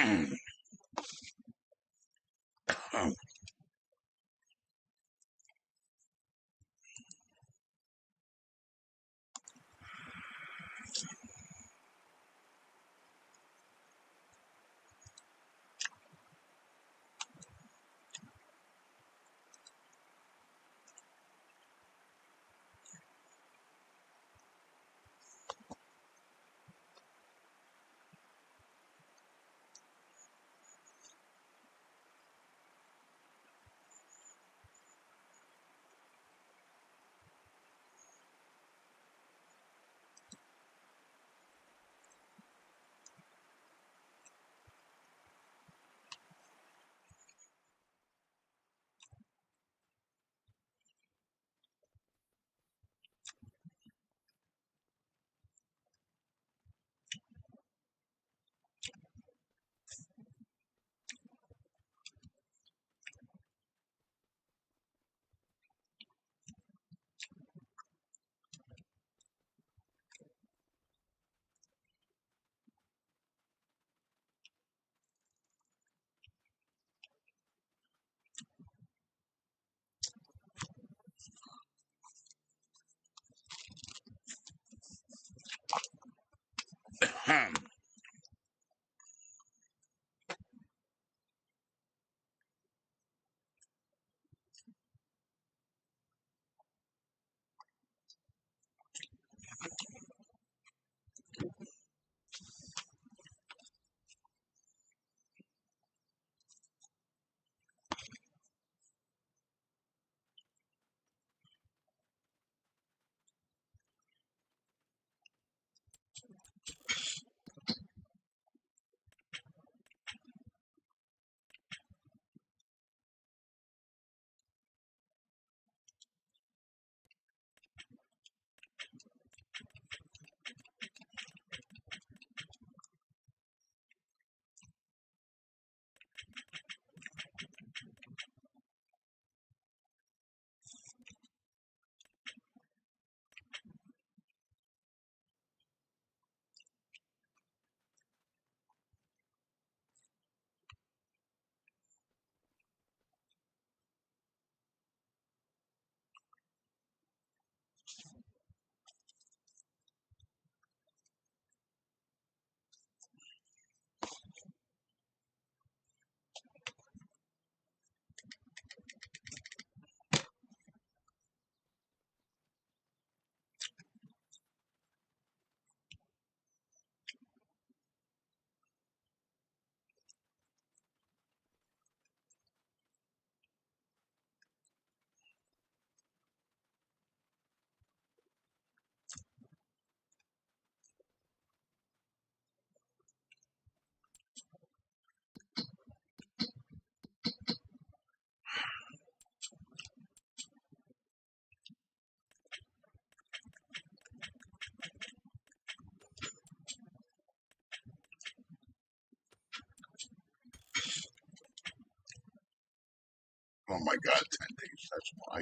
Oh my God, 10 days, that's why.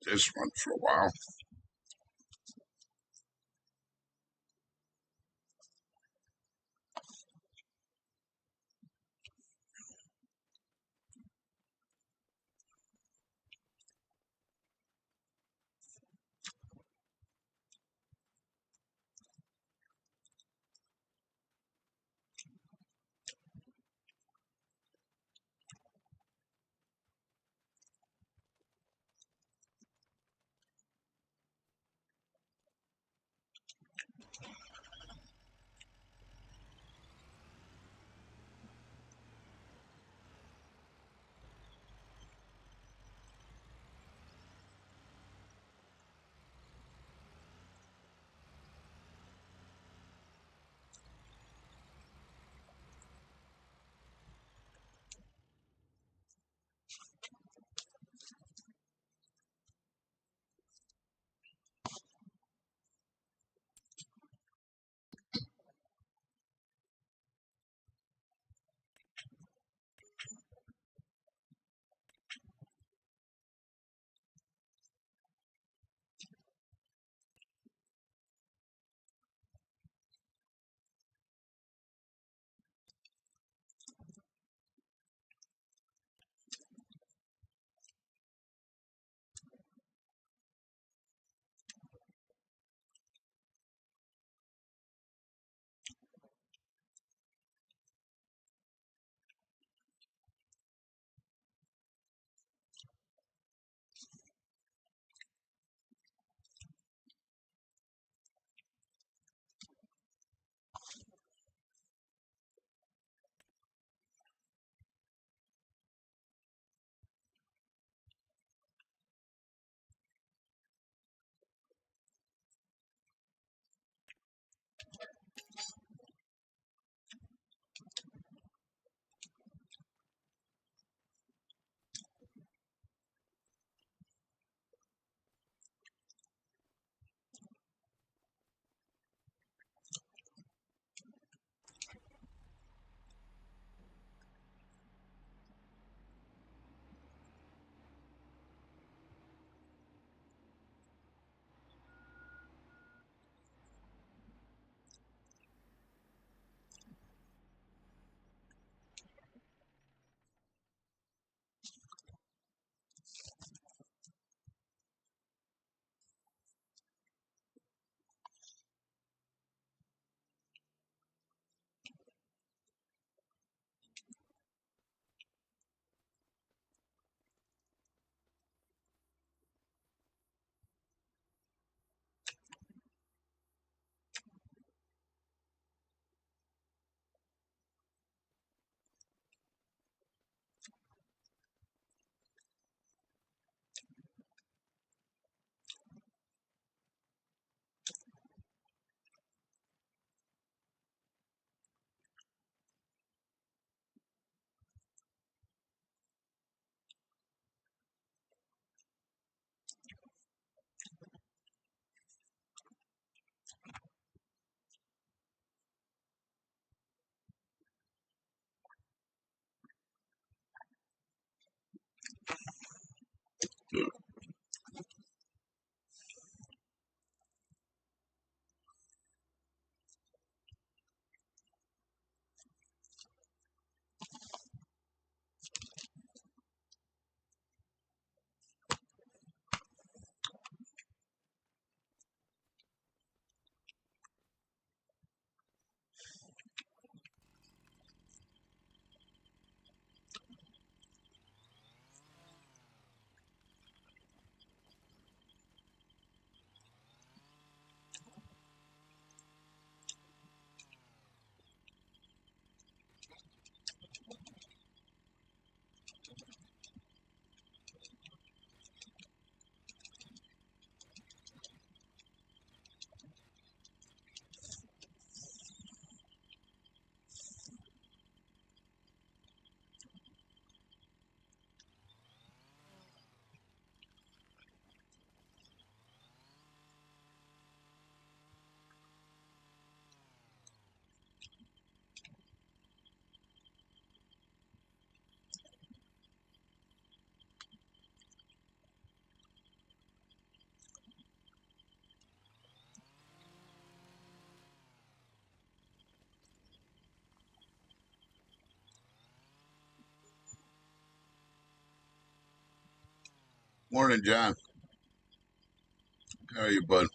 This one for a while. Morning, John. How are you, bud?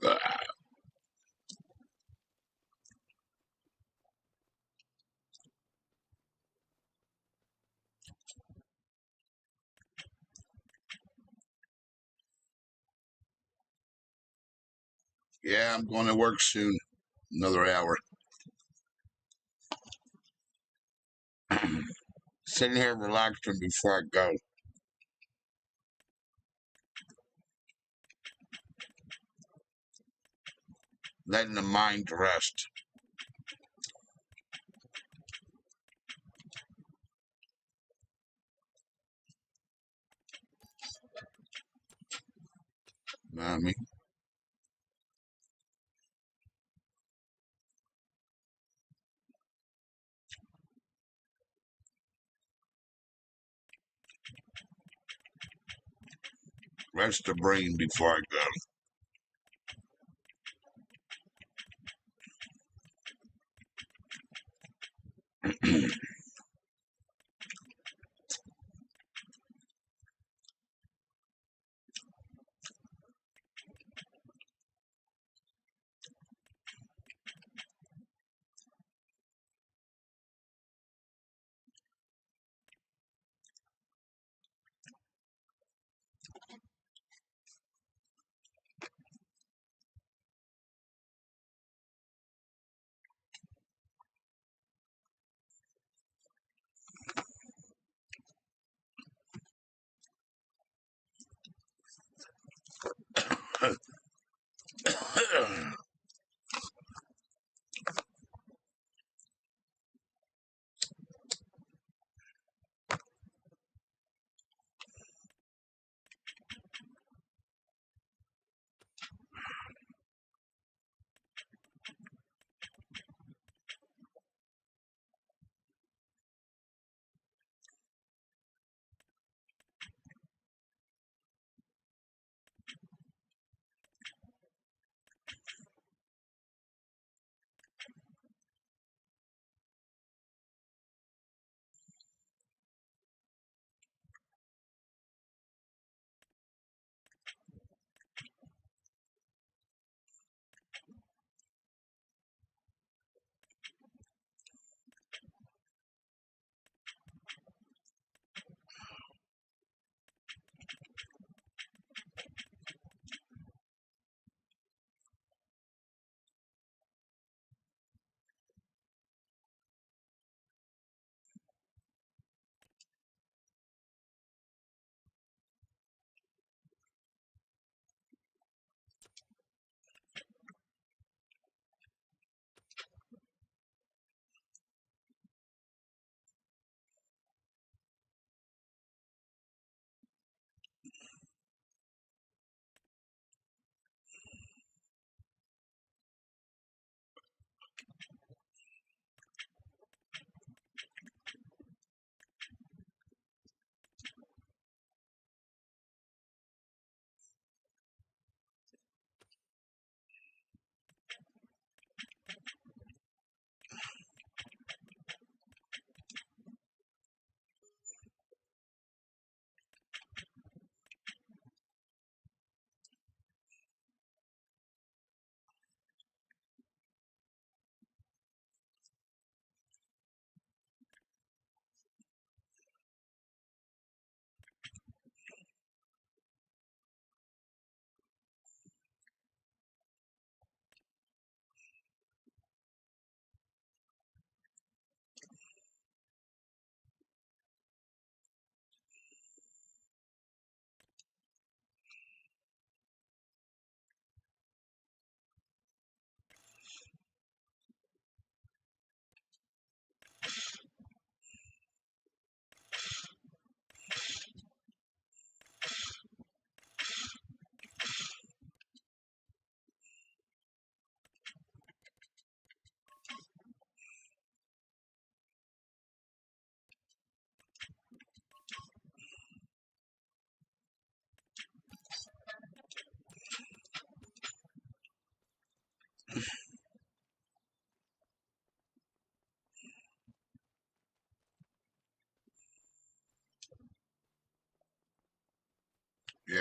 Ah, yeah, I'm going to work soon. Another hour. Sitting here relaxing before I go. Letting the mind rest. You know what I mean? Rest the brain before I go.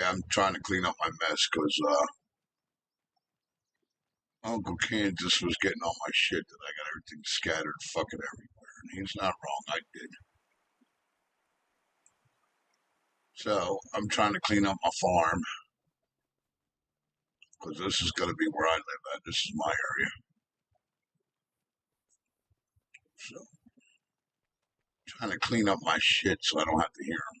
Yeah, I'm trying to clean up my mess because Uncle Kansas was getting on my shit that I got everything scattered fucking everywhere. And he's not wrong, I did. So I'm trying to clean up my farm because this is going to be where I live at. This is my area. So trying to clean up my shit so I don't have to hear him.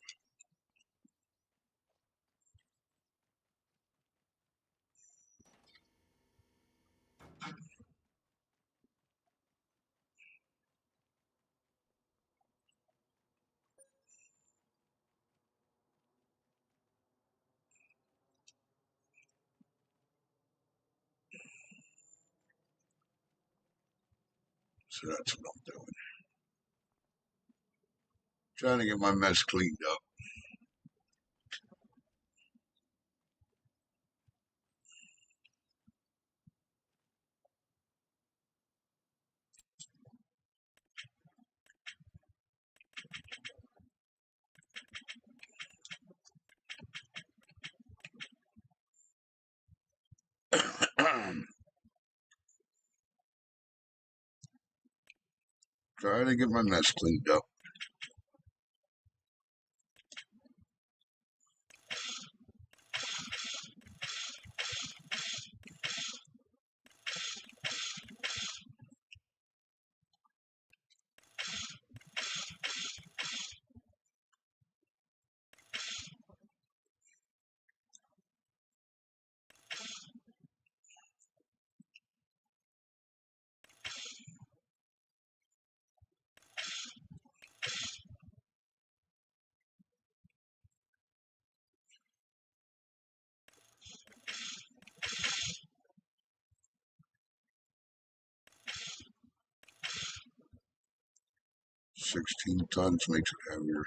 So that's what I'm doing. Trying to get my mess cleaned up. Trying to get my mess cleaned up. 16 tons makes it heavier.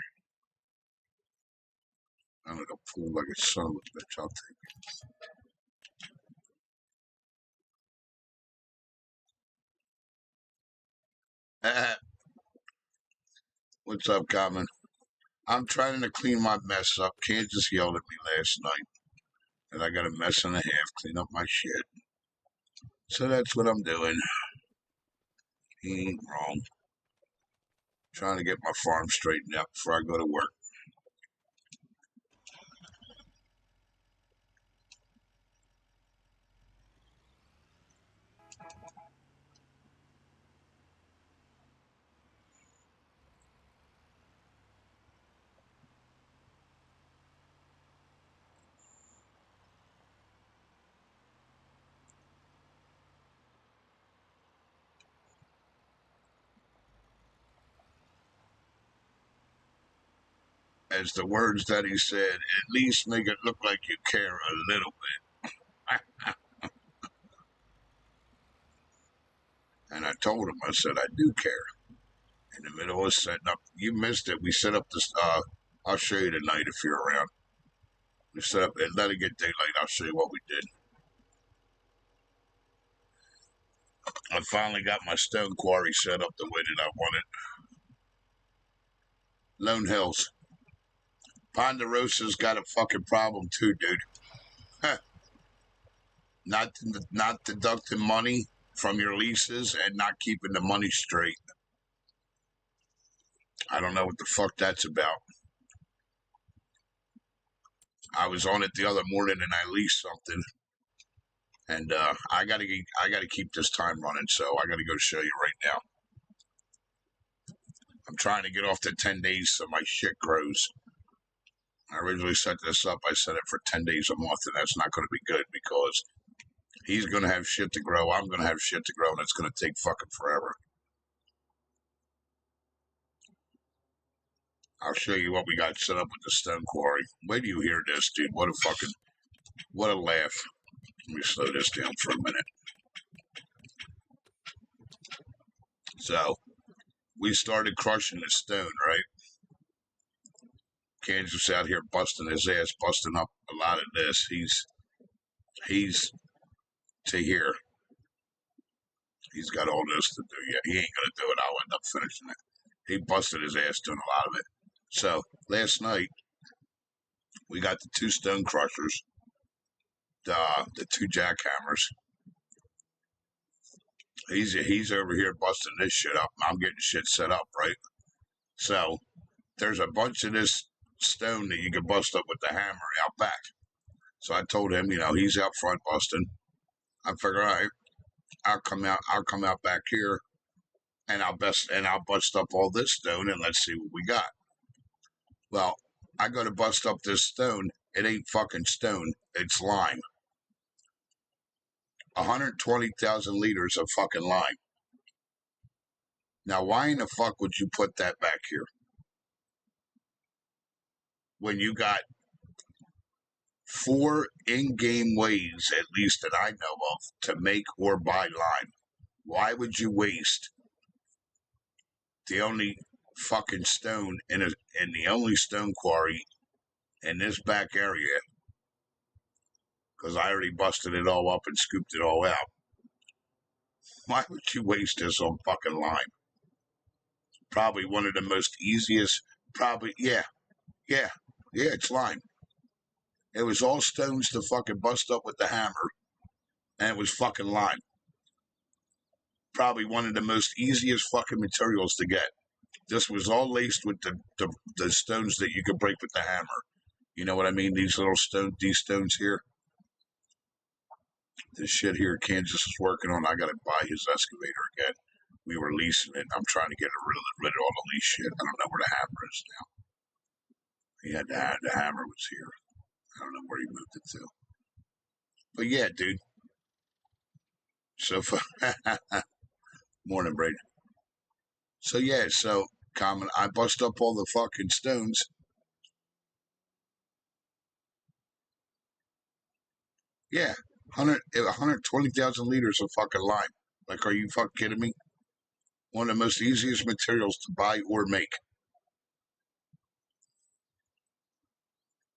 I'm gonna pull like a son of a bitch. I'll take it. What's up, Common? I'm trying to clean my mess up. Kansas yelled at me last night that I got a mess and a half, clean up my shit. So that's what I'm doing. He ain't wrong. Trying to get my farm straightened out before I go to work. As the words that he said, at least make it look like you care a little bit. And I told him, I said, I do care. In the middle of setting up, you missed it. We set up this, I'll show you tonight if you're around. We set up, and let it get daylight. I'll show you what we did. I finally got my stone quarry set up the way that I wanted. Lone Hills. Ponderosa's got a fucking problem too, dude. Huh. Not deducting money from your leases and not keeping the money straight. I don't know what the fuck that's about. I was on it the other morning and I leased something, and I gotta keep this time running. So I gotta go show you right now. I'm trying to get off the 10 days so my shit grows. I originally set this up. I set it for 10 days a month, and that's not going to be good because he's going to have shit to grow. I'm going to have shit to grow, and it's going to take fucking forever. I'll show you what we got set up with the stone quarry. Wait till you hear this, dude. What a laugh. Let me slow this down for a minute. So, we started crushing the stone, right? Kansas out here busting his ass, busting up a lot of this. He's to here. He's got all this to do. Yeah, he ain't gonna do it. I'll end up finishing it. He busted his ass doing a lot of it. So last night We got the 2 stone crushers, the 2 jackhammers. He's over here busting this shit up. I'm getting shit set up, right? So there's a bunch of this stone that you can bust up with the hammer out back. So I told him, he's out front busting. I figure, all right, I'll come out back here, and I'll bust up all this stone, and let's see what we got. Well, I go to bust up this stone. It ain't fucking stone. It's lime. 120,000 liters of fucking lime. Now, why in the fuck would you put that back here when you got 4 in-game ways, at least that I know of, to make or buy lime? Why would you waste the only fucking stone in the only stone quarry in this back area? Because I already busted it all up and scooped it all out. Why would you waste this on fucking lime? Probably one of the most easiest, yeah, it's lime. It was all stones to fucking bust up with the hammer, and it was fucking lime. Probably one of the most easiest fucking materials to get. This was all laced with the stones that you could break with the hammer. You know what I mean? These stones here. This shit here Kansas is working on. I gotta buy his excavator again. We were leasing it. I'm trying to get rid of all the lease shit. I don't know where the hammer is now. He had the hammer was here. I don't know where he moved it to. But yeah, dude. So morning, Braden. So yeah, I bust up all the fucking stones. Yeah, 120,000 liters of fucking lime. Like, are you fucking kidding me? One of the most easiest materials to buy or make.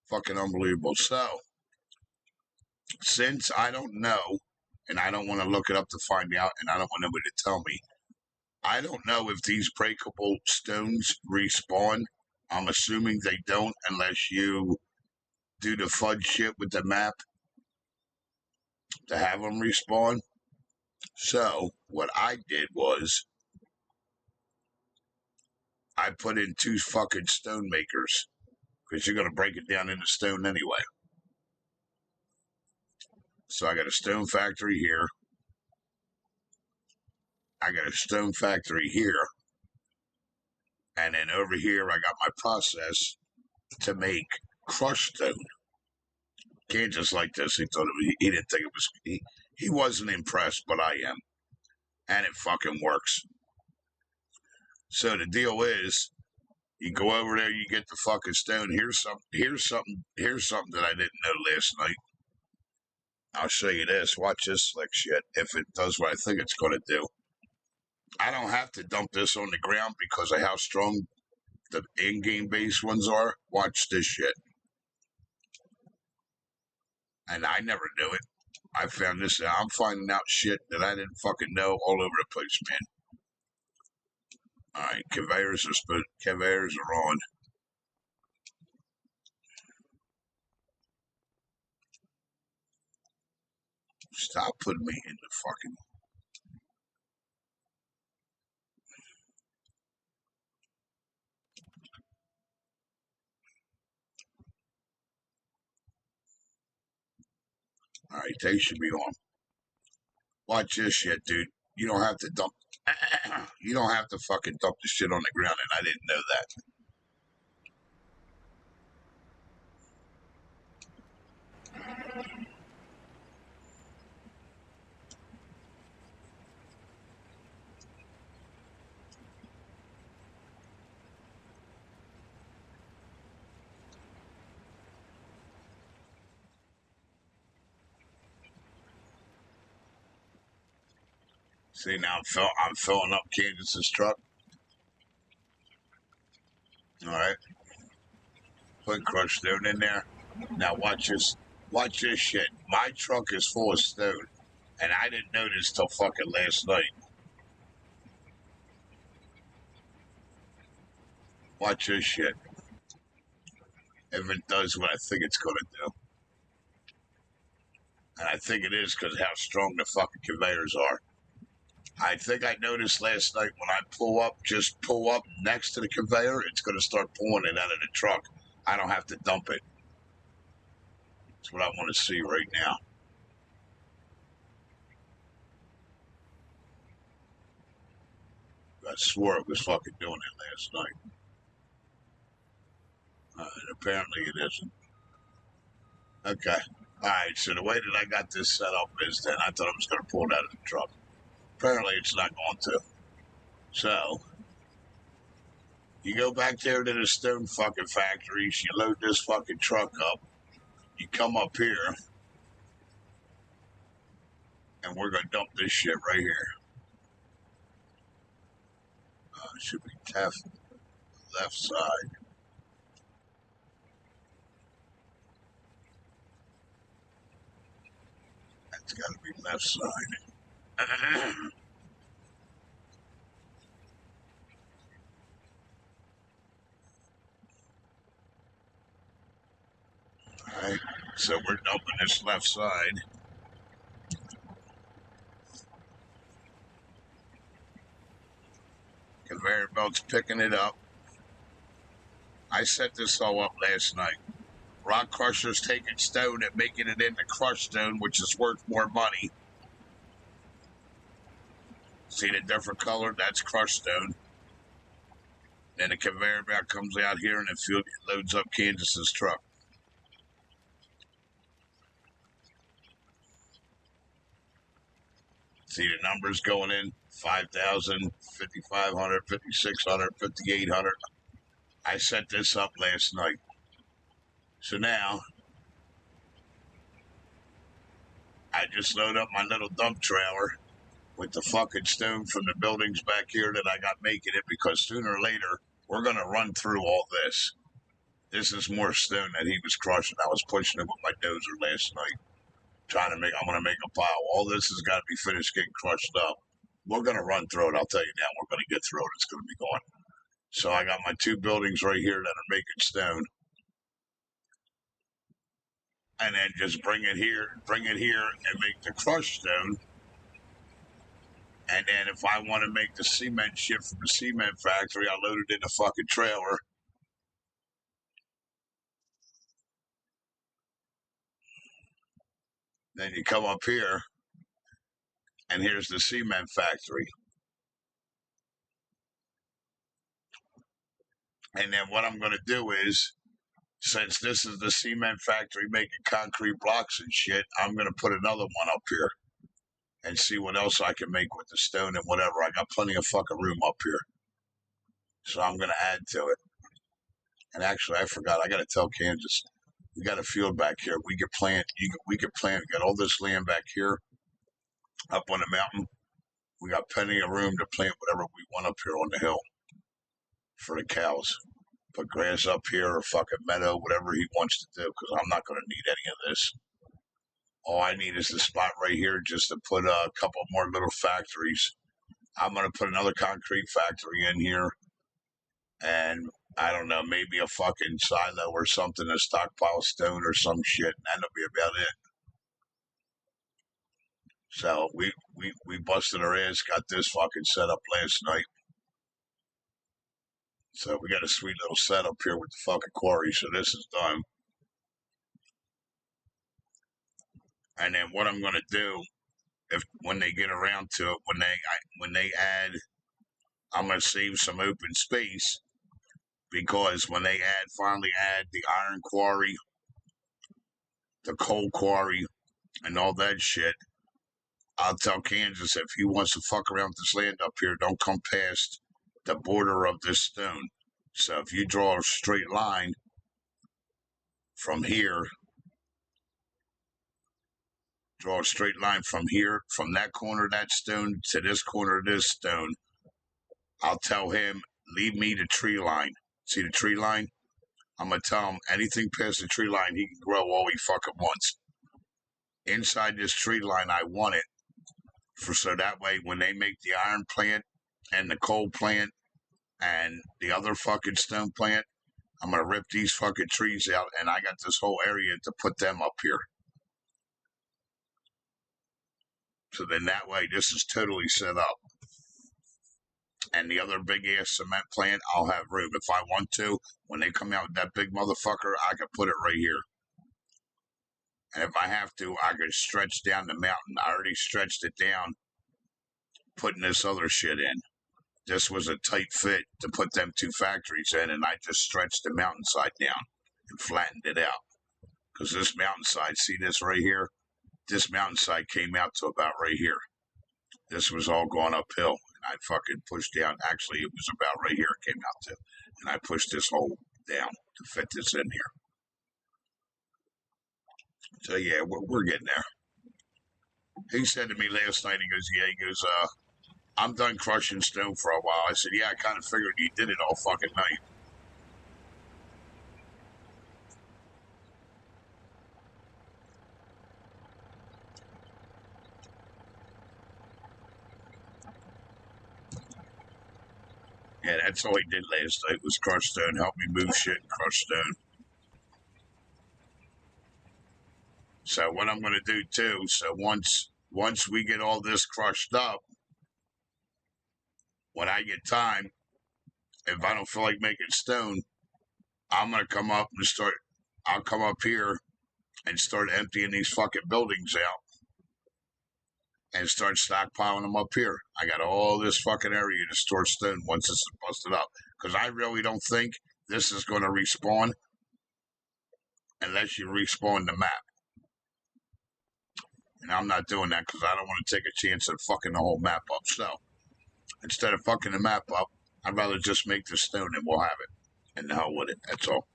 Fucking unbelievable. So, since I don't know, and I don't want to look it up to find out, and I don't want nobody to tell me, I don't know if these breakable stones respawn. I'm assuming they don't unless you do the fudge shit with the map to have them respawn. So, what I did was I put in 2 fucking stone makers because you're going to break it down into stone anyway. So, I got a stone factory here. I got a stone factory here. And then over here, I got my process to make crushed stone. Can't just like this. He didn't think it was, he wasn't impressed, but I am. And it fucking works. So the deal is, you go over there, you get the fucking stone. Here's something that I didn't know last night. I'll show you this. Watch this slick shit. If it does what I think it's going to do. I don't have to dump this on the ground because of how strong the in-game base ones are. Watch this shit. And I never knew it. I found this out. I'm finding out shit that I didn't fucking know all over the place, man. All right, conveyors are on. Stop putting me in the fucking. All right, they should be on. Watch this shit, dude. You don't have to dump. You don't have to fucking dump the shit on the ground, and I didn't know that. See, now I'm filling up Candace's truck. All right, put crushed stone in there. Now watch this. Watch this shit. My truck is full of stone, and I didn't know this till fucking last night. Watch this shit. if it does what I think it's going to do. And I think it is because how strong the fucking conveyors are. I think I noticed last night when I just pull up next to the conveyor, it's going to start pulling it out of the truck. I don't have to dump it. That's what I want to see right now. I swore it was fucking doing it last night. And apparently it isn't. Okay. Alright, so the way that I got this set up is that I thought I was going to pull it out of the truck. Apparently it's not going to. So, you go back there to the stone fucking factories, you load this fucking truck up, you come up here, and we're going to dump this shit right here. It should be left side. That's got to be left side. Alright, so we're dumping this left side. Conveyor belt's picking it up. I set this all up last night. Rock crushers taking stone and making it into crushed stone, which is worth more money. See the different color? That's crushed stone. Then the conveyor belt comes out here and it loads up Candace's truck. See the numbers going in? 5,000, 5,500, 5,600, 5,800. I set this up last night. So now, I just load up my little dump trailer with the fucking stone from the buildings back here that I got making it, because sooner or later, we're going to run through all this. This is more stone that he was crushing. I was pushing it with my dozer last night. I'm going to make a pile. All this has got to be finished getting crushed up. We're going to run through it. I'll tell you now, we're going to get through it. It's going to be going. So I got my two buildings right here that are making stone. And then just bring it here and make the crushed stone. And then if I want to make the cement ship from the cement factory, I load it in the fucking trailer. Then you come up here, and here's the cement factory. And then what I'm going to do is, since this is the cement factory making concrete blocks and shit, I'm going to put another one up here and see what else I can make with the stone and whatever. I got plenty of fucking room up here. So I'm going to add to it. And actually, I forgot. I got to tell Kansas, we got a field back here. We could plant. We got all this land back here up on the mountain. We got plenty of room to plant whatever we want up here on the hill for the cows. Put grass up here or fucking meadow, whatever he wants to do, because I'm not going to need any of this. All I need is the spot right here just to put a couple more little factories. I'm going to put another concrete factory in here. And I don't know, maybe a fucking silo or something, a stockpile stone or some shit. And that'll be about it. So we busted our ass, got this fucking set up last night. So we got a sweet little setup here with the fucking quarry. So this is done. And then what I'm going to do, when they get around to it, when they add, I'm going to save some open space, because when they finally add the iron quarry, the coal quarry, and all that shit, I'll tell Kansas, if he wants to fuck around with this land up here, don't come past the border of this stone. So if you draw a straight line from here, from that corner of that stone to this corner of this stone, I'll tell him, leave me the tree line. See the tree line? I'm going to tell him anything past the tree line, he can grow all he fucking wants. Inside this tree line, I want it. So that way, when they make the iron plant and the coal plant and the other fucking stone plant, I'm going to rip these fucking trees out, and I got this whole area to put them up here. So then that way, this is totally set up. And the other big-ass cement plant, I'll have room. If I want to, when they come out with that big motherfucker, I can put it right here. And if I have to, I can stretch down the mountain. I already stretched it down, putting this other shit in. This was a tight fit to put them two factories in, and I just stretched the mountainside down and flattened it out. Because this mountainside, see this right here? This mountainside came out to about right here. This was all going uphill, and I fucking pushed down. Actually, it was about right here it came out to. And I pushed this hole down to fit this in here. So, yeah, we're getting there. He said to me last night, he goes, I'm done crushing stone for a while. I said, yeah, I kind of figured you did it all fucking night. Yeah, that's all he did last night was crush stone, help me move shit and crush stone. So what I'm going to do too, so once we get all this crushed up, when I get time, if I don't feel like making stone, I'm going to come up and I'll come up here and start emptying these fucking buildings out and start stockpiling them up here. I got all this fucking area to store stone once it's busted up. Because I really don't think this is going to respawn unless you respawn the map. And I'm not doing that because I don't want to take a chance at fucking the whole map up. So instead of fucking the map up, I'd rather just make the stone and we'll have it. And the hell with it. That's all.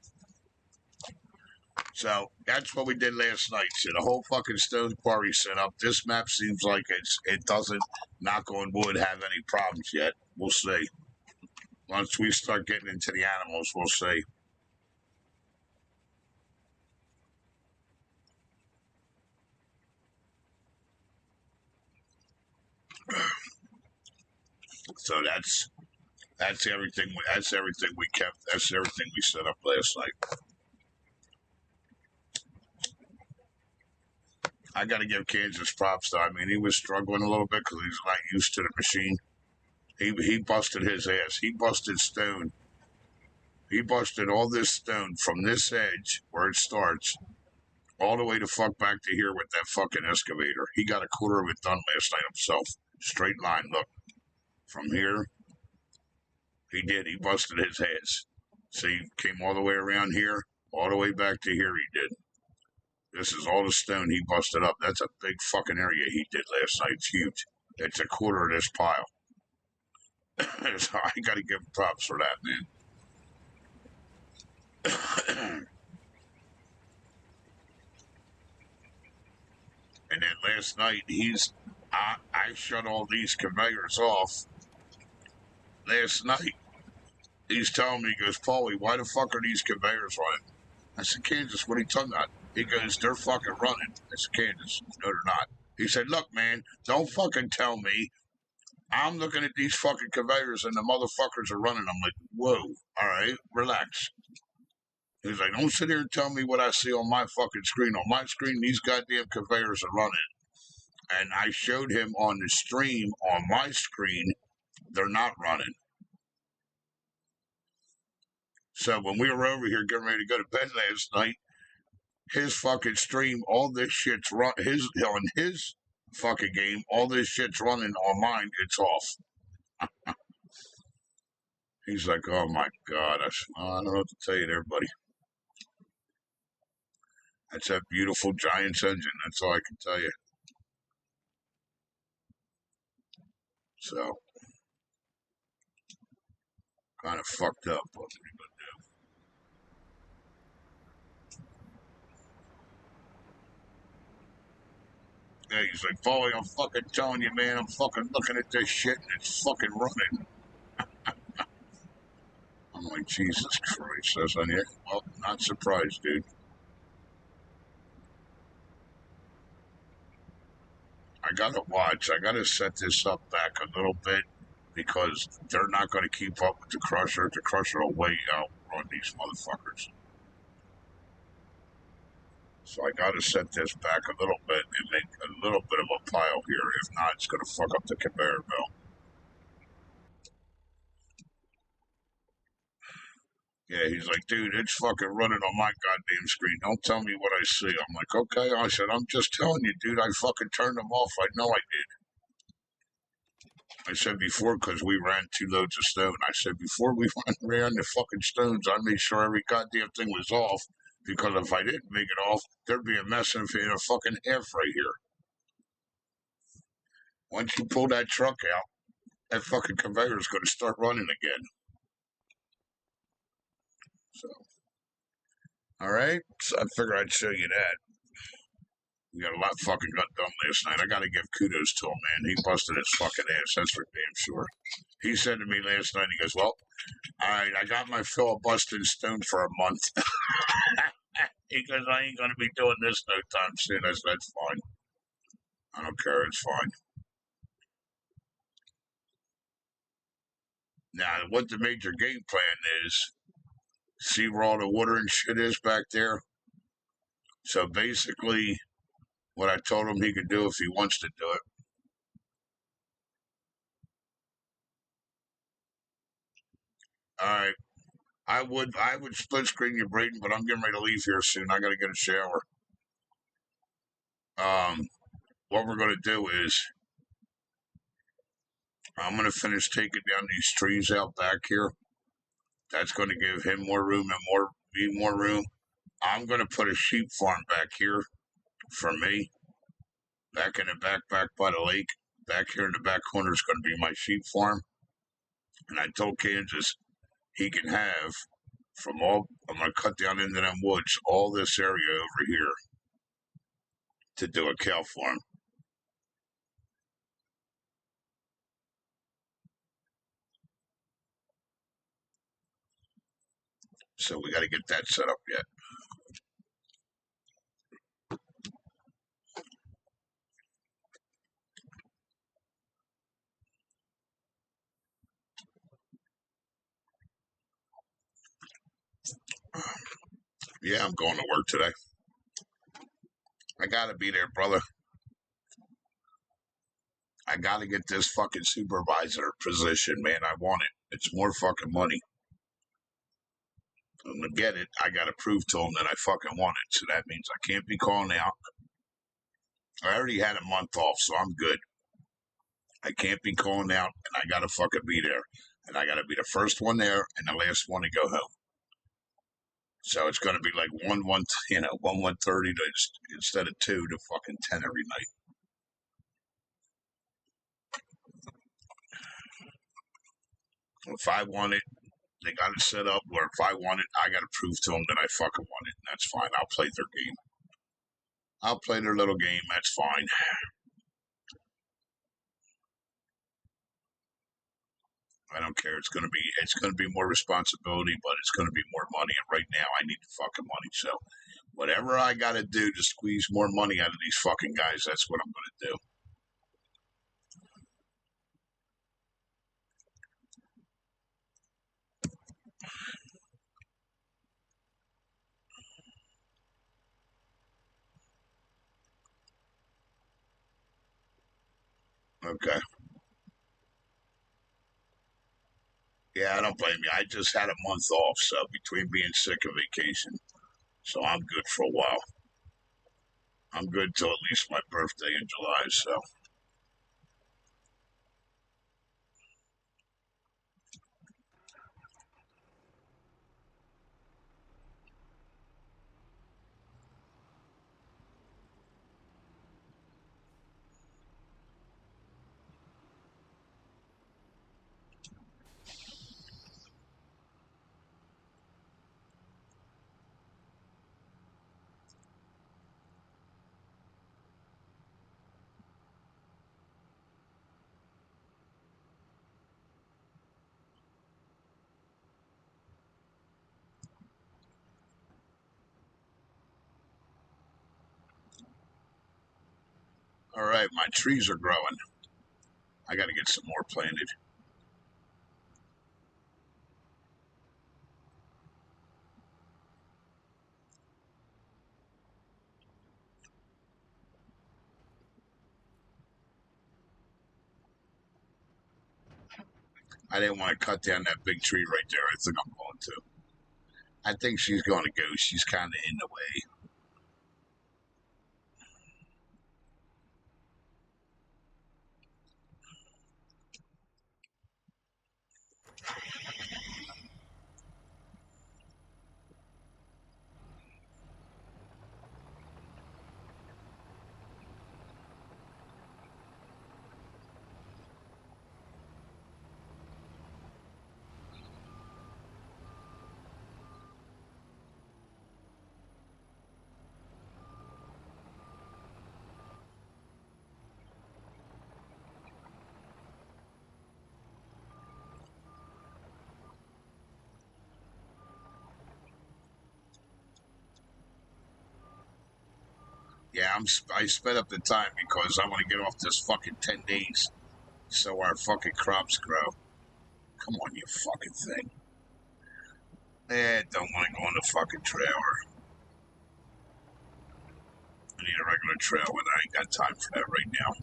So that's what we did last night. So the whole fucking stone quarry set up. This map seems like it doesn't, knock on wood, have any problems yet. We'll see. Once we start getting into the animals, we'll see. So that's everything. That's everything we kept. That's everything we set up last night. I got to give Kansas props though. I mean, he was struggling a little bit because he's not used to the machine. He busted his ass. He busted stone. He busted all this stone from this edge where it starts all the way to fuck back to here with that fucking excavator. He got a quarter of it done last night himself. Straight line. Look, from here, he did. He busted his ass. See, he came all the way around here, all the way back to here. He did. This is all the stone he busted up. That's a big fucking area he did last night. It's huge. It's a quarter of this pile. So I got to give him props for that, man. And then last night, I shut all these conveyors off. Last night, he's telling me, he goes, Paulie, why the fuck are these conveyors running? I said, Kansas, what are you talking about? He goes, they're fucking running. I said, Kansas, no, they're not. He said, look, man, don't fucking tell me. I'm looking at these fucking conveyors and the motherfuckers are running. I'm like, whoa, all right, relax. He's like, don't sit here and tell me what I see on my fucking screen. On my screen, these goddamn conveyors are running. And I showed him on the stream, on my screen, they're not running. So when we were over here getting ready to go to bed last night, his fucking stream, all this shit's run. On his fucking game, all this shit's running. On mine, it's off. He's like, oh my god, I don't know what to tell you there, buddy. That's that beautiful Giants engine. That's all I can tell you. So, kind of fucked up. What are we gonna do? Yeah, he's like, Paulie, I'm fucking telling you, man, I'm fucking looking at this shit and it's fucking running. I'm like, Jesus Christ, says on here. Well, not surprised, dude. I gotta watch. I gotta set this up back a little bit because they're not going to keep up with the crusher. The crusher will on these motherfuckers. So I got to set this back a little bit and make a little bit of a pile here. If not, it's going to fuck up the conveyor belt. Yeah, he's like, dude, it's fucking running on my goddamn screen. Don't tell me what I see. I'm like, okay. I said, I'm just telling you, dude, I fucking turned them off. I know I did. I said before, because we ran 2 loads of stone. I said, before we ran the fucking stones, I made sure every goddamn thing was off. Because if I didn't make it off, there'd be a mess in a fucking half right here. Once you pull that truck out, that fucking conveyor is going to start running again. So, all right. So I figured I'd show you that. We got a lot fucking got done last night. I got to give kudos to him, man. He busted his fucking ass. That's for damn sure. He said to me last night, he goes, well, all right, I got my fill of busting stone for a month. He goes, I ain't going to be doing this no time soon. I said, that's fine. I don't care. It's fine. Now, what the major game plan is, see where all the water and shit is back there? So basically, what I told him he could do if he wants to do it. All right. I would split screen you, Braden, but I'm getting ready to leave here soon. I got to get a shower. What we're going to do is I'm going to finish taking down these trees out back here. That's going to give him more room and me more room. I'm going to put a sheep farm back here for me. Back in the back by the lake. Back here in the back corner is going to be my sheep farm. And I told Kansas he can have from all, I'm going to cut down into them woods, all this area over here to do a cow farm. So we got to get that set up yet. Yeah, I'm going to work today. I got to be there, brother. I got to get this fucking supervisor position, man. I want it. It's more fucking money. And to get it, I got to prove to them that I fucking want it. So that means I can't be calling out. I already had a month off, so I'm good. I can't be calling out, and I got to fucking be there. And I got to be the first one there and the last one to go home. So it's going to be like 1:30 instead of 2 to fucking 10 every night. If I want it, they got it set up where if I want it, I got to prove to them that I fucking want it. And that's fine. I'll play their game. I'll play their little game. That's fine. I don't care. It's going to be more responsibility, but it's going to be more money. And right now, I need the fucking money. So, whatever I got to do to squeeze more money out of these fucking guys, that's what I'm going to do. Okay. Yeah, I don't blame you. I just had a month off, so between being sick and vacation, so I'm good for a while. I'm good till at least my birthday in July. So. All right, my trees are growing. I got to get some more planted. I didn't want to cut down that big tree right there. I think I'm going to. I think she's going to go. She's kind of in the way. Yeah, I sped up the time because I want to get off this fucking 10 days so our fucking crops grow. Come on, you fucking thing. Don't want to go on the fucking trailer. I need a regular trail, and I ain't got time for that right now.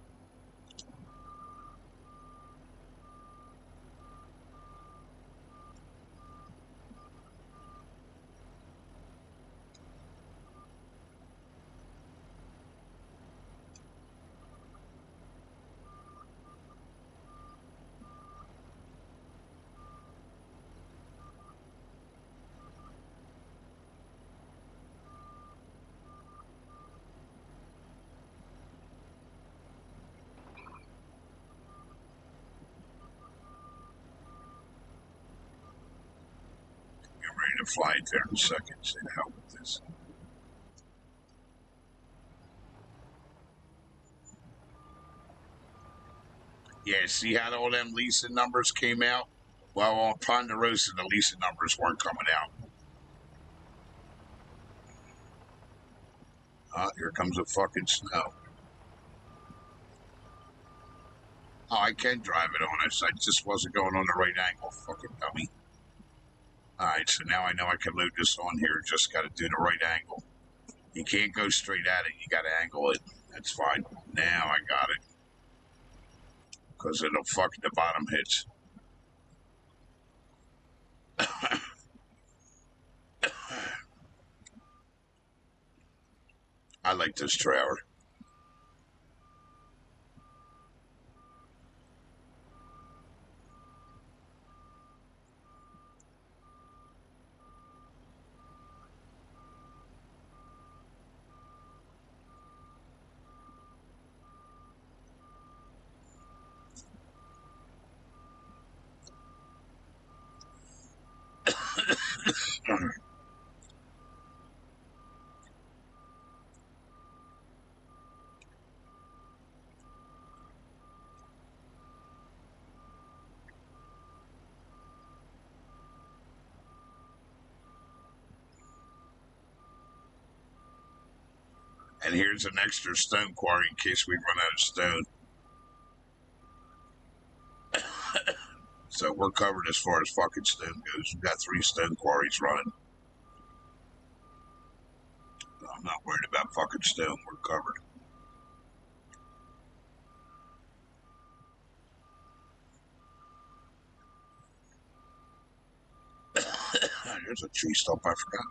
Get ready to fly it there in a second. Say the hell with this. Yeah, see how all them leasing numbers came out? Well, on Ponderosa, the leasing numbers weren't coming out. Here comes a fucking snow. Oh, I can drive it on us. I just wasn't going on the right angle, fucking dummy. Alright, so now I know I can load this on here. Just got to do the right angle. You can't go straight at it. You got to angle it. That's fine. Now I got it. Because it'll fuck the bottom hits. I like this trailer. And here's an extra stone quarry in case we run out of stone. So we're covered as far as fucking stone goes. We've got 3 stone quarries running. I'm not worried about fucking stone. We're covered. There's a tree stump I forgot.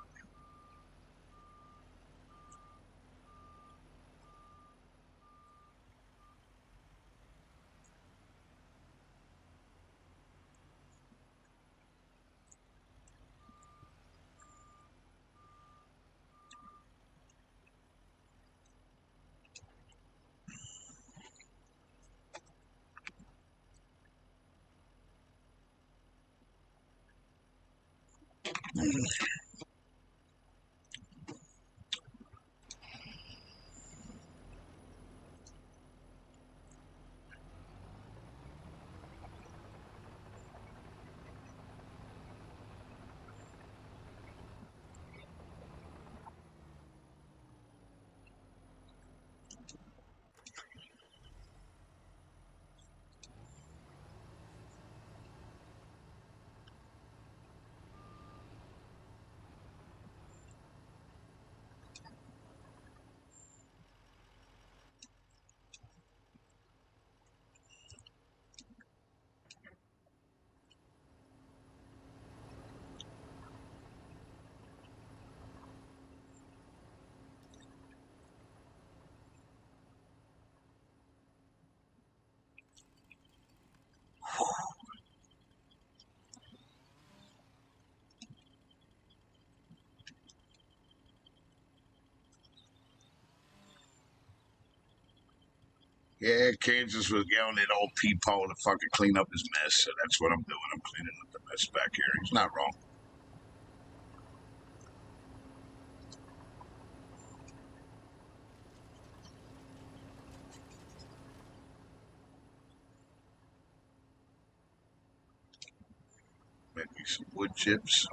Yeah, Kansas was yelling at old Peepaw to fucking clean up his mess, so that's what I'm doing. I'm cleaning up the mess back here. He's not wrong. Make me some wood chips.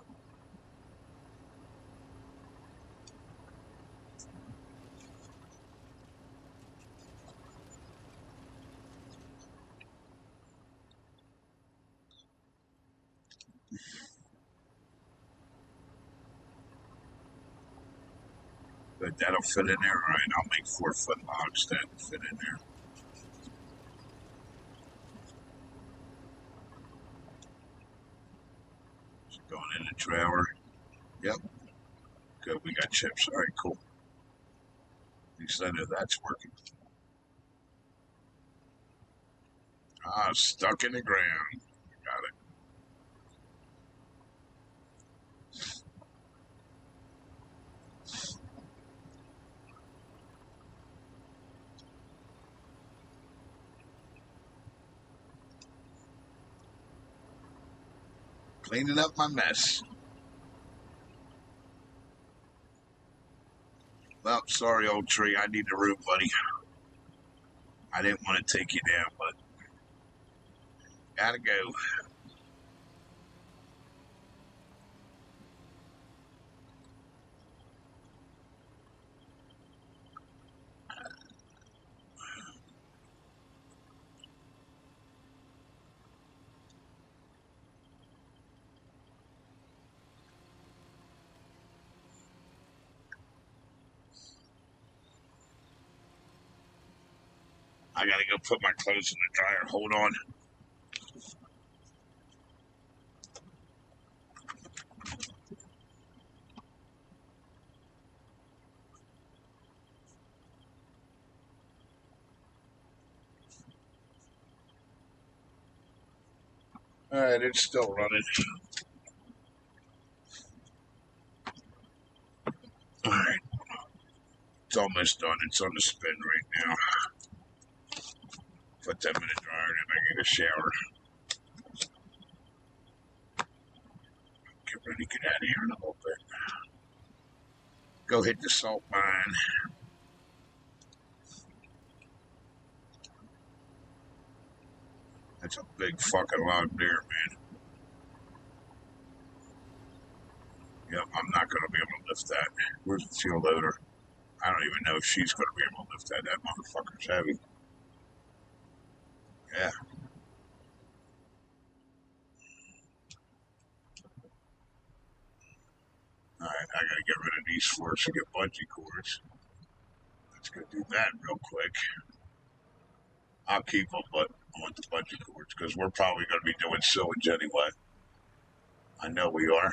But that'll fit in there. All right, I'll make 4-foot logs that fit in there. So going in the trailer. Yep. Good, we got chips. All right, cool. At least I know that's working. Ah, stuck in the ground. Got it. Cleaning up my mess. Well, sorry, old tree. I need the room, buddy. I didn't want to take you down, but gotta go. I gotta go put my clothes in the dryer. Hold on. All right, it's still running. All right, it's almost done. It's on the spin right now. Put them in the dryer, and I get a shower. Get ready to get out of here in a little bit. Go hit the salt mine. That's a big fucking log there, man. Yep, I'm not going to be able to lift that. Where's the fuel loader? I don't even know if she's going to be able to lift that. That motherfucker's heavy. Yeah. All right, I got to get rid of these first and get bungee cords. Let's go do that real quick. I'll keep them, but I want the bungee cords because we're probably going to be doing sewage anyway. I know we are.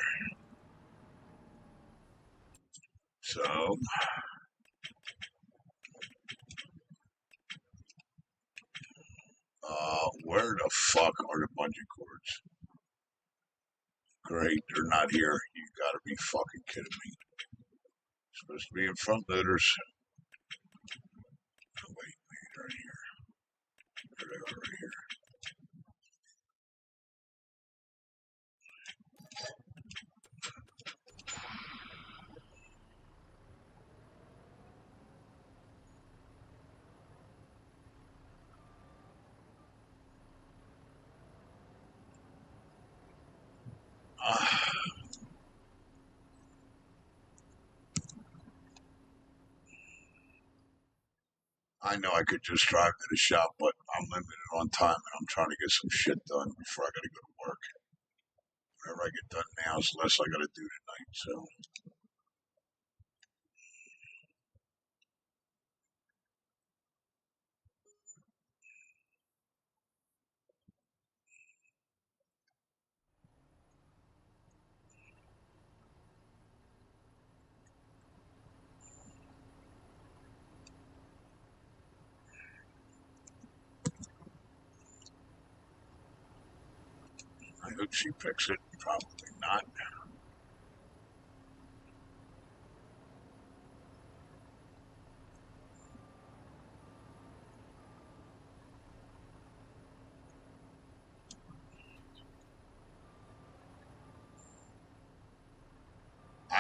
So, where the fuck are the bungee cords? Great, they're not here. You gotta be fucking kidding me. Supposed to be in front loaders. Oh, wait, they're in here. There they are right here. I know I could just drive to the shop, but I'm limited on time and I'm trying to get some shit done before I gotta go to work. Whatever I get done now is less I gotta do tonight, so. I hope she picks it. Probably not.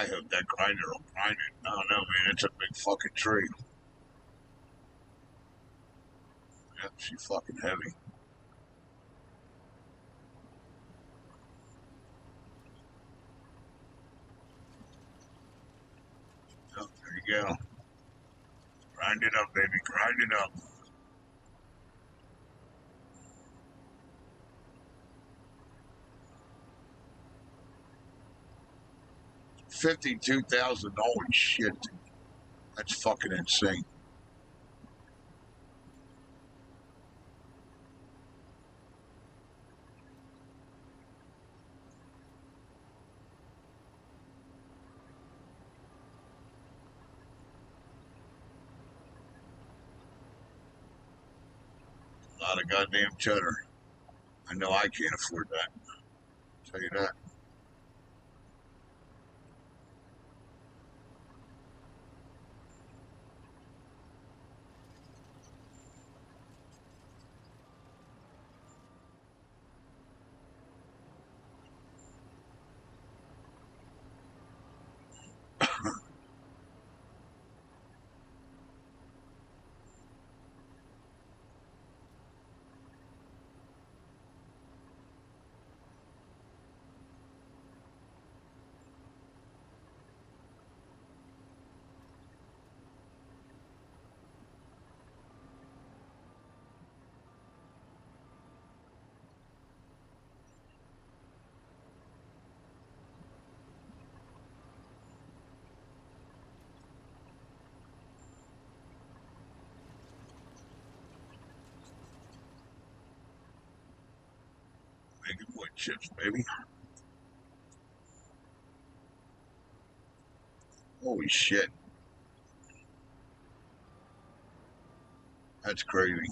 I hope that grinder will grind it. I don't know, man. It's a big fucking tree. Yep, she's fucking heavy. Oh, there you go. Grind it up, baby. Grind it up. 52,000. Shit. That's fucking insane. A lot of goddamn cheddar. I know I can't afford that. I'll tell you that. Making wood chips, baby. Holy shit. That's crazy.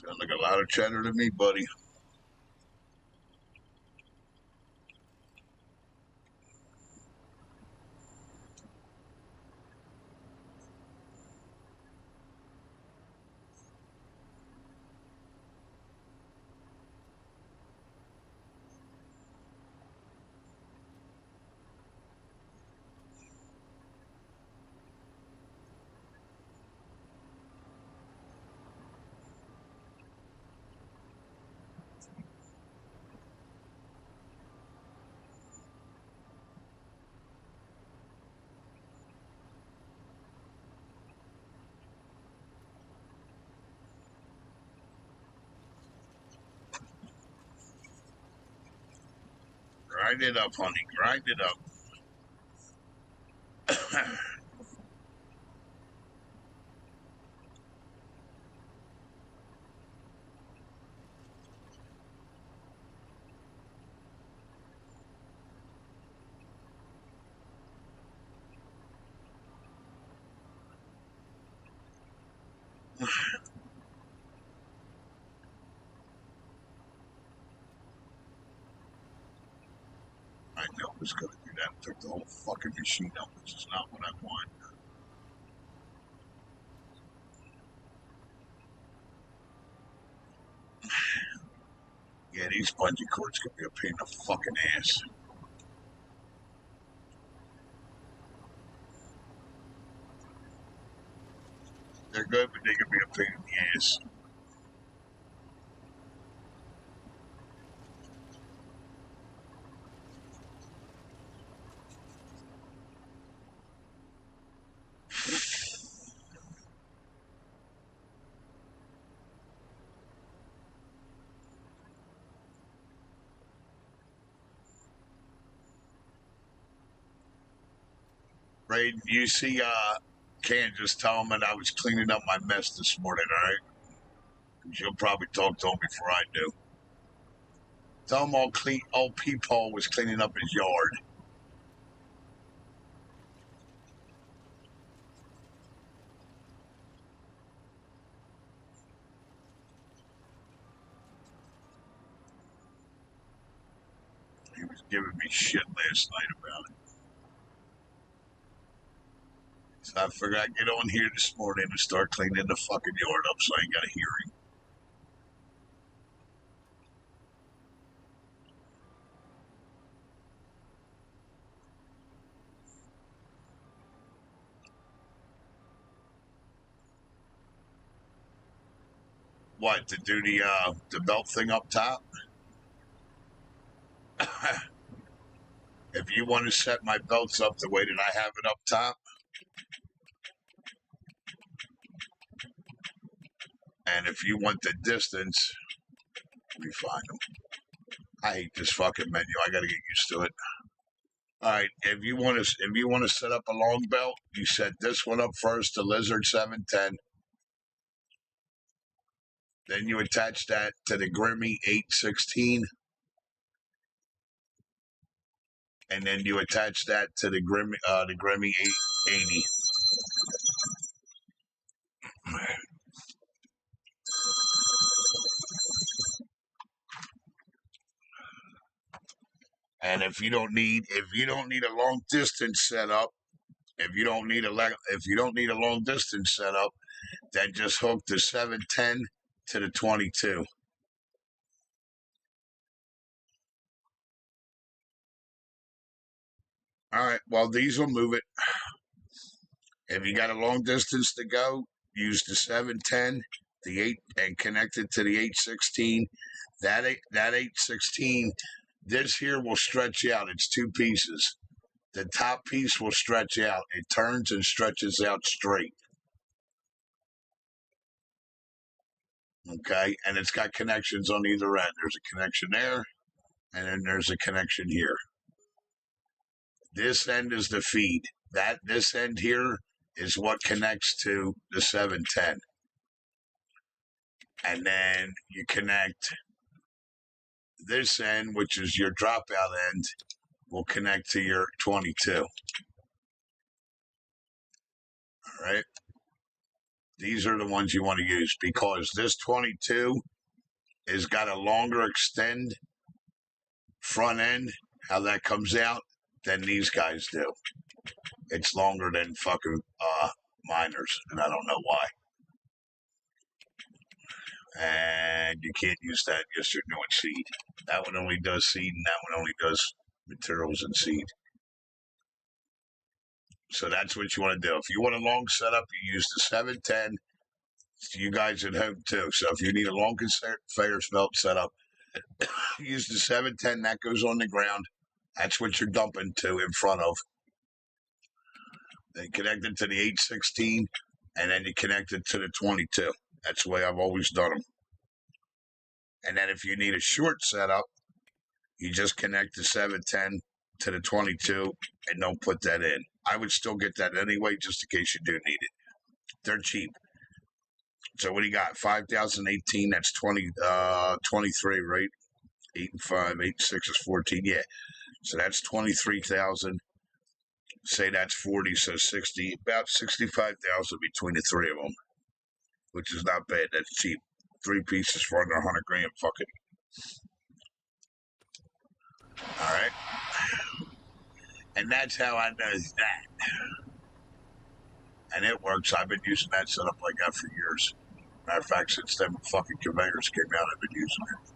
Sounds like a lot of cheddar to me, buddy. Grind it up, honey. Grind it up. I know it was going to do that. Took the whole fucking machine up, which is not what I want. Yeah, these bungee cords could be a pain in the fucking ass. They're good, but they could be a pain in the ass. Right? You see, can't just tell them that I was cleaning up my mess this morning, all right? You'll probably talk to him before I do. Tell him old Peephole was cleaning up his yard. He was giving me shit last night about it. So I figured I'd get on here this morning and start cleaning the fucking yard up so I ain't got a hearing. What, to do the belt thing up top? If you want to set my belts up the way that I have it up top, and if you want the distance, let me find them. I hate this fucking menu. I gotta get used to it. All right, if you want to set up a long belt, you set this one up first, the Lizard 710. Then you attach that to the Grimmy 816, and then you attach that to the Grimmy 880. And if you don't need a long distance setup, if you don't need a long distance setup, then just hook the 710 to the 22. All right, well, these will move it. If you got a long distance to go, use the 710, the 8, and connect it to the 816. That 816, this here will stretch out. It's two pieces. The top piece will stretch out. It turns and stretches out straight. Okay, and it's got connections on either end. There's a connection there, and then there's a connection here. This end is the feed. This end here is what connects to the 710. And then you connect this end, which is your dropout end, will connect to your 22. All right. These are the ones you want to use because this 22 has got a longer extend front end, how that comes out, than these guys do. It's longer than fucking miners, and I don't know why. And you can't use that unless you're doing seed. That one only does seed, and that one only does materials and seed. So that's what you want to do. If you want a long setup, you use the 710. You guys at home too. So if you need a long conveyor belt setup, use the 710. That goes on the ground. That's what you're dumping to in front of. Then connect it to the 816, and then you connect it to the 22. That's the way I've always done them. And then if you need a short setup, you just connect the 710 to the 22 and don't put that in. I would still get that anyway, just in case you do need it. They're cheap. So what do you got? 5,018. That's 23, right? 8 and 5, 8 and 6 is 14. Yeah. So that's 23,000. Say that's 40, so 60, about 65,000 between the three of them, which is not bad. That's cheap. 3 pieces for under 100 grand. Fuck it. All right. And that's how I know that. And it works. I've been using that setup like that for years. Matter of fact, since them fucking conveyors came out, I've been using it.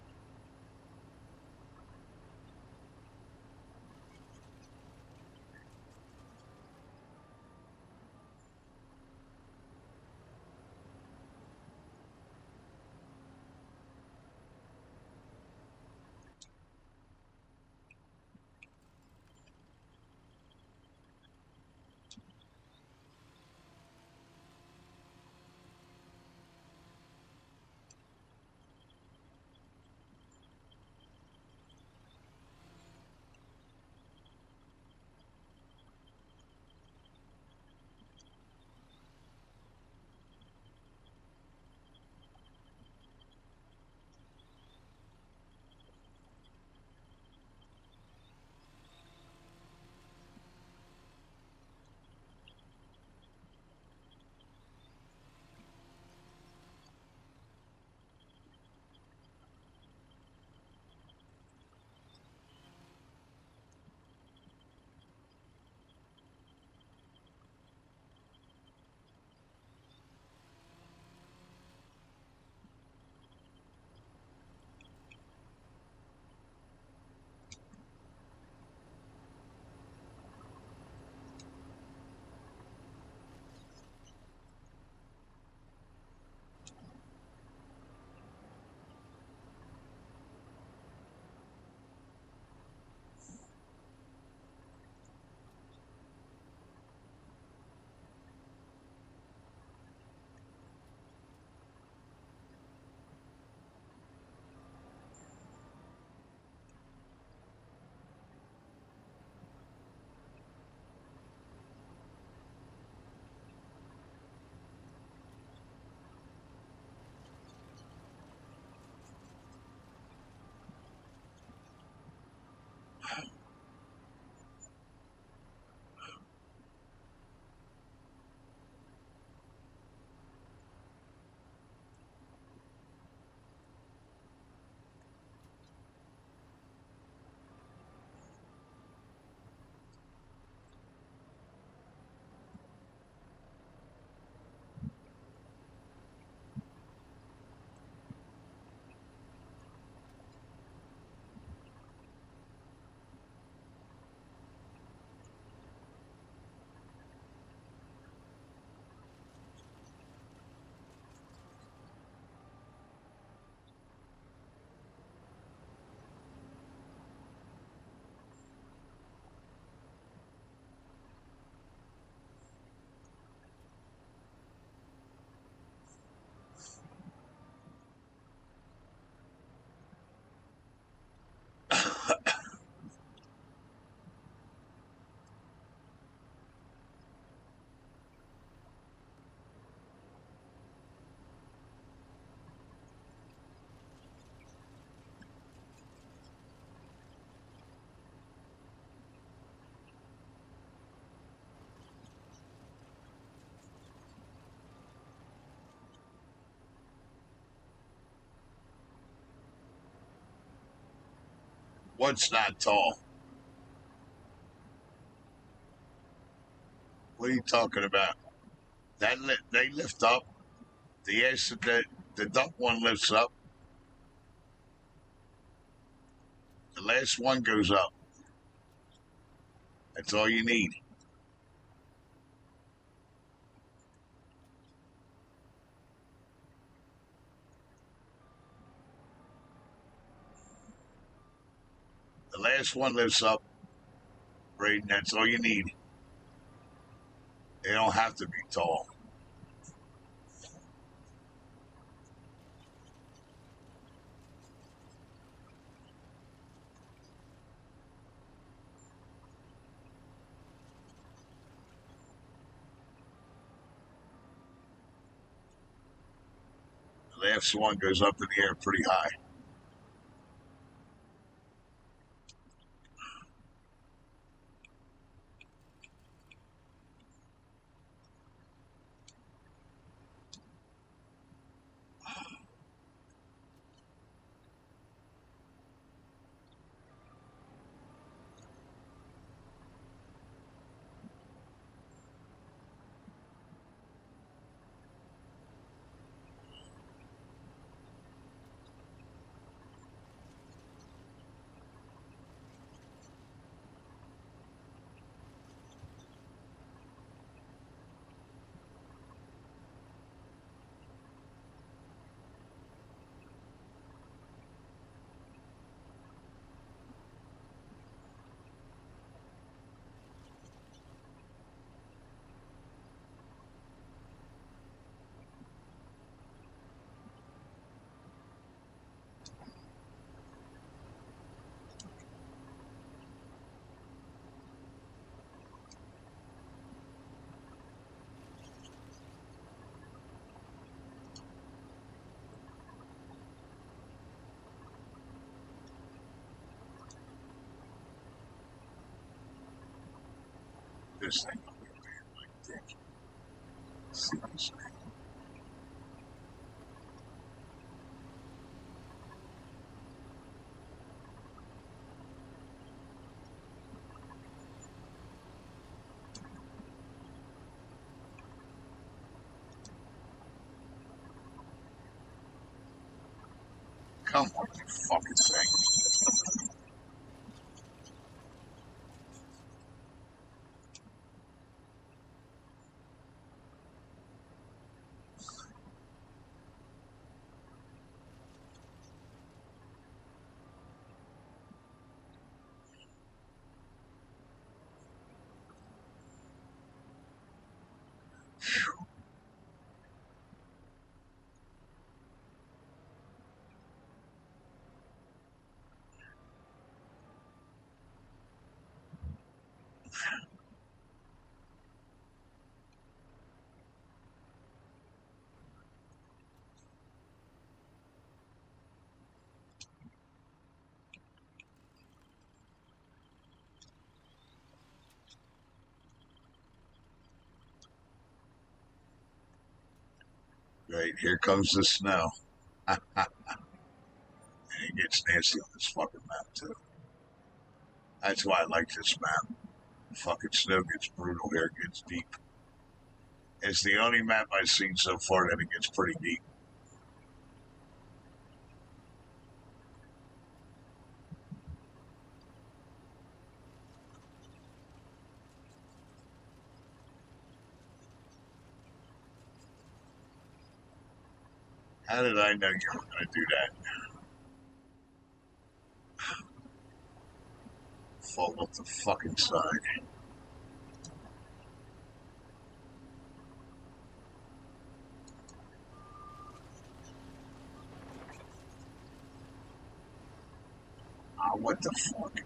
What's not tall? What are you talking about? They lift up. The duck one lifts up. The last one goes up. That's all you need. The last one lifts up, Braden. That's all you need. They don't have to be tall. The last one goes up in the air pretty high. This thing. Seriously. Come on, you fucking thing. Right, here comes the snow. And it gets nasty on this fucking map, too. That's why I like this map. The fucking snow gets brutal here, it gets deep. It's the only map I've seen so far that it gets pretty deep. How did I know you were going to do that? Fall up the fucking side. Ah, what the fuck?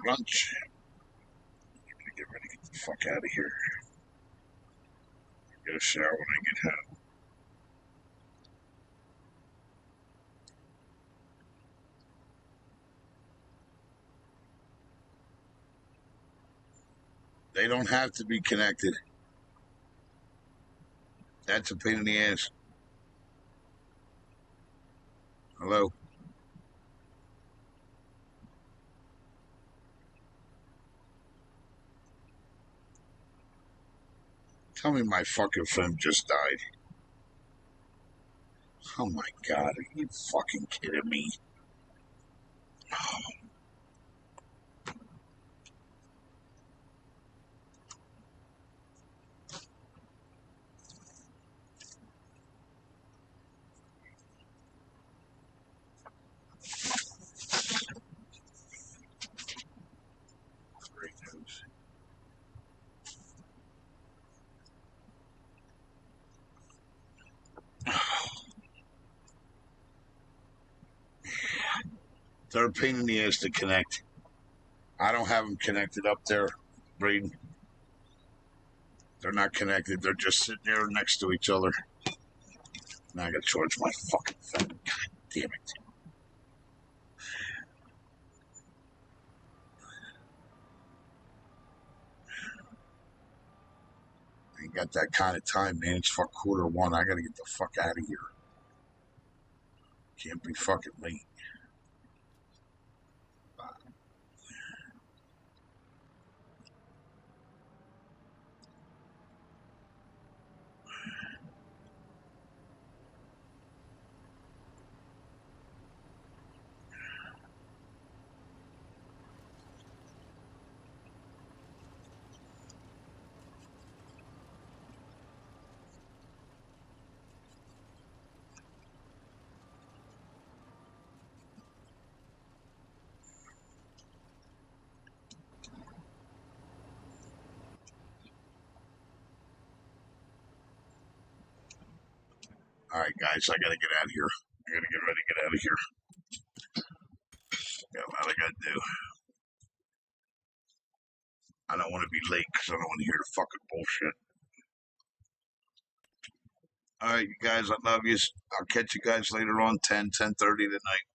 lunch. I'm gonna get ready to get the fuck out of here. Get a shower when I get home. They don't have to be connected. That's a pain in the ass. Hello? Tell me my fucking phone just died. Oh my god, are you fucking kidding me? Great news. They're a pain in the ass to connect. I don't have them connected up there, Braden. They're not connected. They're just sitting there next to each other. Now I gotta charge my fucking phone. God damn it. I ain't got that kind of time, man. It's fuck 1:15. I gotta get the fuck out of here. Can't be fucking late. All right, guys, I gotta get out of here. I gotta get ready to get out of here. Got a lot I gotta do. I don't want to be late because I don't want to hear the fucking bullshit. All right, you guys, I love you. I'll catch you guys later on 10:30 tonight.